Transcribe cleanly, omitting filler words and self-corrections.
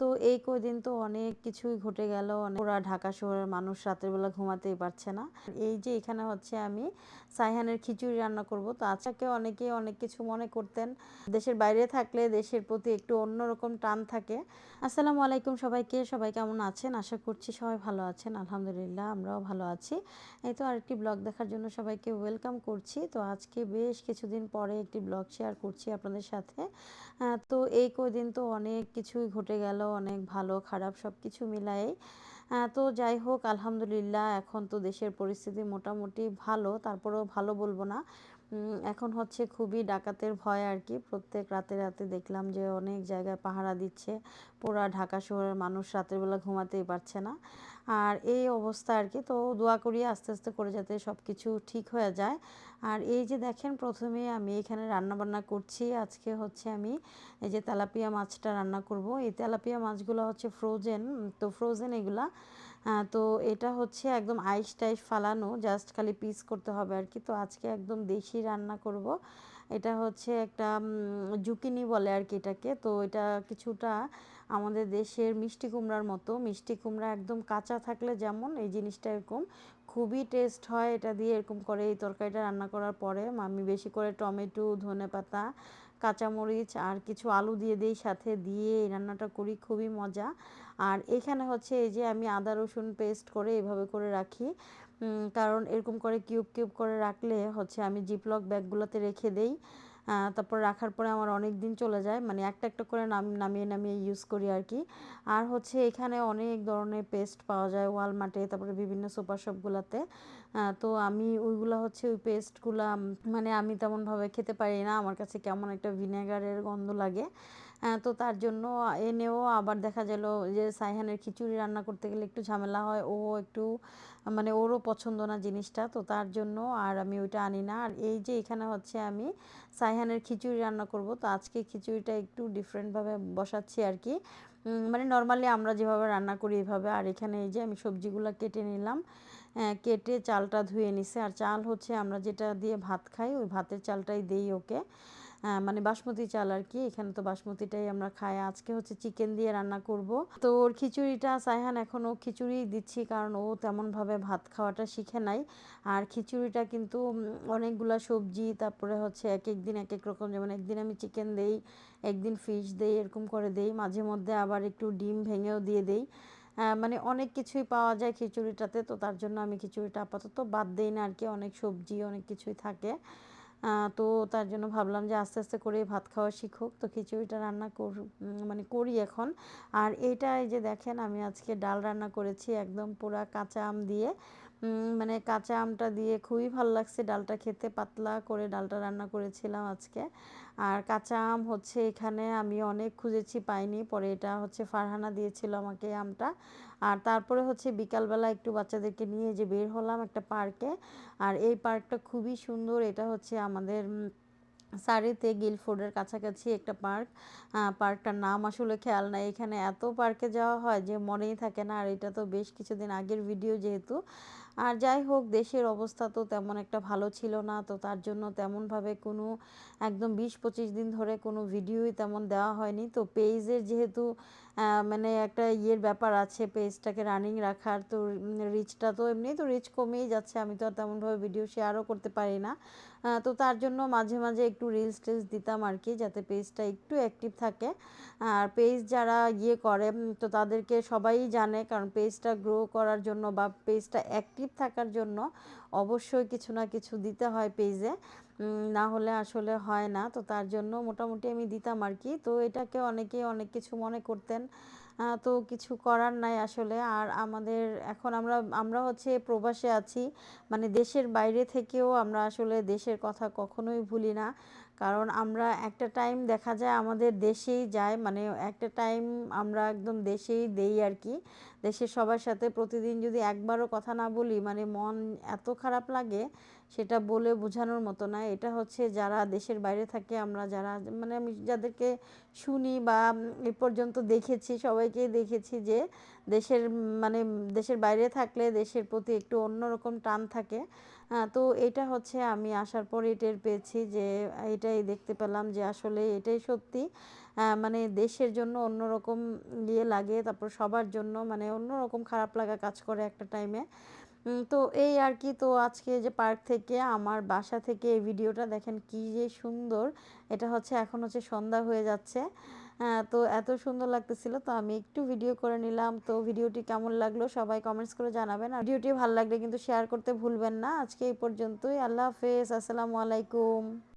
তো এই কয়দিন তো অনেক কিছুই ঘটে গেল। পুরা ঢাকা শহরের মানুষ রাতের বেলা ঘুমাতেই পারছে না। এই যে এখানে হচ্ছে আমি সাইহানের খিচুড়ি রান্না করব। তো আজকে অনেকেই অনেক কিছু মনে করতেন। দেশের বাইরে থাকলে দেশের প্রতি একটু অন্যরকম টান থাকে। আসসালামু আলাইকুম সবাইকে। সবাই কেমন আছেন? আশা করছি সবাই ভালো আছেন। আলহামদুলিল্লাহ আমরাও ভালো আছি। এই তো আরেকটি ব্লগ দেখার জন্য সবাইকে ওয়েলকাম করছি। তো আজকে বেশ কিছুদিন পরে একটি ব্লগ শেয়ার করছি আপনাদের সাথে। তো এই কয়দিন তো অনেক কিছুই ঘটে গেল, অনেক ভালো খারাপ সব কিছু মিলায়েই। তো যাই হোক আলহামদুলিল্লাহ এখন তো দেশের পরিস্থিতি মোটামুটি ভালো, তারপরেও ভালো বলবো না। এখন হচ্ছে খুবই ডাকাতের ভয় আর কি। প্রত্যেক রাতে রাতে দেখলাম যে অনেক জায়গায় পাহারা দিচ্ছে। পুরা ঢাকা শহরের মানুষ রাতের বেলা ঘুমাতেই পারছে না। আর এই অবস্থা আর কি। তো দোয়া করি আস্তে আস্তে করে যাতে সব কিছু ঠিক হয়ে যায়। আর এই যে দেখেন প্রথমে আমি এখানে রান্নাবান্না করছি। আজকে হচ্ছে আমি এই যে তেলাপিয়া মাছটা রান্না করব। এই তেলাপিয়া মাছগুলো হচ্ছে ফ্রোজেন, তো ফ্রোজেন এগুলা। তো এটা হচ্ছে একদম আইস টাইস ফালানো, জাস্ট খালি পিস করতে হবে আর কি। তো আজকে একদম দেশি রান্না করব। এটা হচ্ছে একটা জুকিনি বলে আর কি এটাকে। তো এটা কিছুটা আমাদের দেশের মিষ্টি কুমড়ার মতো। মিষ্টি কুমড়া একদম কাঁচা থাকলে যেমন এই জিনিসটা এরকম খুবই টেস্ট হয়। এটা দিয়ে এরকম করে এই তরকারিটা রান্না করার পরে আমি বেশি করে টমেটো, ধনেপাতা, কাঁচামরিচ আর কিছু আলু দিয়ে দিই, সাথে দিয়ে এই রান্নাটা করি, খুবই মজা। আর এখানে হচ্ছে এই যে আমি আদা রসুন পেস্ট করে এভাবে করে রাখি। কারণ এরকম করে কিউব কিউব করে রাখলে হচ্ছে আমি জিপলক ব্যাগগুলোতে রেখে দেই। তারপর রাখার পরে আমার অনেক দিন চলে যায়, মানে একটা একটা করে নামিয়ে নামিয়ে ইউজ করি আর কি। আর হচ্ছে এখানে অনেক ধরনের পেস্ট পাওয়া যায় ওয়ালমার্টে, তারপরে বিভিন্ন সুপার শপগুলোতে। তো আমি ওইগুলো হচ্ছে ওই পেস্টগুলা মানে আমি তেমনভাবে খেতে পারি না, আমার কাছে কেমন একটা ভিনেগারের গন্ধ লাগে। তো তার জন্য এনেও আবার দেখা গেল যে সাইহানের খিচুড়ি রান্না করতে গেলে একটু ঝামেলা হয়, ও একটু মানে ওরও পছন্দ না জিনিসটা, তো তার জন্য আর আমি ওইটা আনি না। আর এই যে এখানে হচ্ছে আমি সাইহানের খিচুড়ি রান্না করব। তো আজকে খিচুড়িটা একটু ডিফারেন্টভাবে বসাচ্ছি আর কি। মানে নর্মালি আমরা যেভাবে রান্না করি এভাবে। আর এখানে এই যে আমি সবজিগুলো কেটে নিলাম, কেটে চালটা ধুয়ে নিছে। আর চাল হচ্ছে আমরা যেটা দিয়ে ভাত খাই ওই ভাতের চালটাই দেই ওকে, মানে বাসমতি চাল আর কি। এখানে তো বাসমতিটাই আমরা খাই। আজকে হচ্ছে চিকেন দিয়ে রান্না করব। তো ওর খিচুড়িটা সাইহান এখনও খিচুড়ি দিচ্ছি, কারণ ও তেমনভাবে ভাত খাওয়াটা শিখে নাই। আর খিচুড়িটা কিন্তু অনেকগুলা সবজি, তারপরে হচ্ছে এক এক দিন এক এক রকম, যেমন একদিন আমি চিকেন দেই, একদিন ফিশ দেই, এরকম করে দেই। মাঝে মধ্যে আবার একটু ডিম ভেঙেও দিয়ে দেই। মানে অনেক কিছুই পাওয়া যায় খিচুড়িটাতে, তো তার জন্য আমি খিচুড়িটা আপাতত বাদ দিই না আর কি। অনেক সবজি অনেক কিছুই থাকে। তো তার জন্য ভাবলাম যে আস্তে আস্তে করে ভাত খাওয়া শিখুক। তো খিচুড়িটা রান্না মানে করি এখন। আর এইটা এই যে দেখেন আমি আজকে ডাল রান্না করেছি একদম পুরা কাঁচা আম দিয়ে। মানে কাঁচা আমটা দিয়ে খুবই ভালো লাগছে ডালটা খেতে, পাতলা করে ডালটা রান্না করেছিলাম আজকে। আর কাঁচা আম হচ্ছে এখানে আমি অনেক খুঁজেছি পাইনি, পরে এটা হচ্ছে ফারহানা দিয়েছিল আমাকে আমটা। আর তারপরে হচ্ছে বিকালবেলা একটু বাচ্চাদেরকে নিয়ে যে বের হলাম একটা পার্কে। আর এই পার্কটা খুবই সুন্দর। এটা হচ্ছে আমাদের সারিতে গিলফোর্ডের কাছাকাছি একটা পার্ক। পার্কটার নাম আসলে খেয়াল নাই। এখানে এত পার্কে যাওয়া হয় যে মনেই থাকে না। আর এটা তো বেশ কিছুদিন আগের ভিডিও যেহেতু। আর যাই হোক দেশের অবস্থা তো তেমন একটা ভালো ছিল না, তো তার জন্য তেমনভাবে কোনো একদম 20-25 দিন ধরে কোনো ভিডিওই তেমন দেওয়া হয়নি। তো পেজের যেহেতু মানে একটা ইয়ের ব্যাপার আছে পেজটাকে রানিং রাখার, তো রিচটা তো এমনি তো রিচ কমেই যাচ্ছে, আমি তো আর তেমনভাবে ভিডিও শেয়ারও করতে পারি না। তো তার জন্য মাঝে মাঝে একটু রিলস টিলস দিতাম আর কি, যাতে পেজটা একটু অ্যাক্টিভ থাকে। আর পেজ যারা ইয়ে করে তো তাদেরকে সবাই জানে, কারণ পেজটা গ্রো করার জন্য বা পেজটা অ্যাক্টিভ থাকার জন্য অবশ্যই কিছু না কিছু দিতে হয় পেজে, না হলে আসলে হয় না। তো তার জন্য মোটামুটি আমি দিতাম আর কি। তো এটাকে অনেকেই অনেক কিছু মনে করতেন, তো কিছু করার নাই আসলে। আর আমাদের এখন আমরা হচ্ছে প্রবাসে আছি, মানে দেশের বাইরে থেকেও আমরা আসলে দেশের কথা কখনোই ভুলি না। কারণ আমরা একটা টাইম দেখা যায় আমাদের দেশেই যায়, মানে একটা টাইম আমরা একদম দেশেই দেই আর কি। দেশের সবার সাথে প্রতিদিন যদি একবারও কথা না বলি মানে মন এত খারাপ লাগে, সেটা বলে বোঝানোর মতো না। এটা হচ্ছে যারা দেশের বাইরে থাকে, আমরা যারা মানে আমি যাদেরকে শুনি বা এ পর্যন্ত দেখেছি সবাইকেই দেখেছি যে দেশের মানে দেশের বাইরে থাকলে দেশের প্রতি একটু অন্যরকম টান থাকে। তো এটা হচ্ছে আমি আসার পরে টের পেয়েছি যে এটাই দেখতে পেলাম যে আসলে এটাই সত্যি। মানে দেশের জন্য অন্যরকম ইয়ে লাগে, তারপর সবার জন্য মানে অন্যরকম খারাপ লাগা কাজ করে একটা টাইমে। তো এই আর কি। তো আজকে যে পার্ক থেকে আমার বাসা থেকে এই ভিডিওটা দেখেন কি যে সুন্দর। এটা হচ্ছে এখন হচ্ছে সন্ধ্যা হয়ে যাচ্ছে। তো এত সুন্দর লাগতেছিল, তো আমি একটু ভিডিও করে নিলাম। তো ভিডিওটি কেমন লাগলো সবাই কমেন্টস করে জানাবেন, আর ভিডিওটি ভালো লাগলে কিন্তু শেয়ার করতে ভুলবেন না। আজকে এই পর্যন্তই। আল্লাহ হাফেজ, আসসালামু আলাইকুম।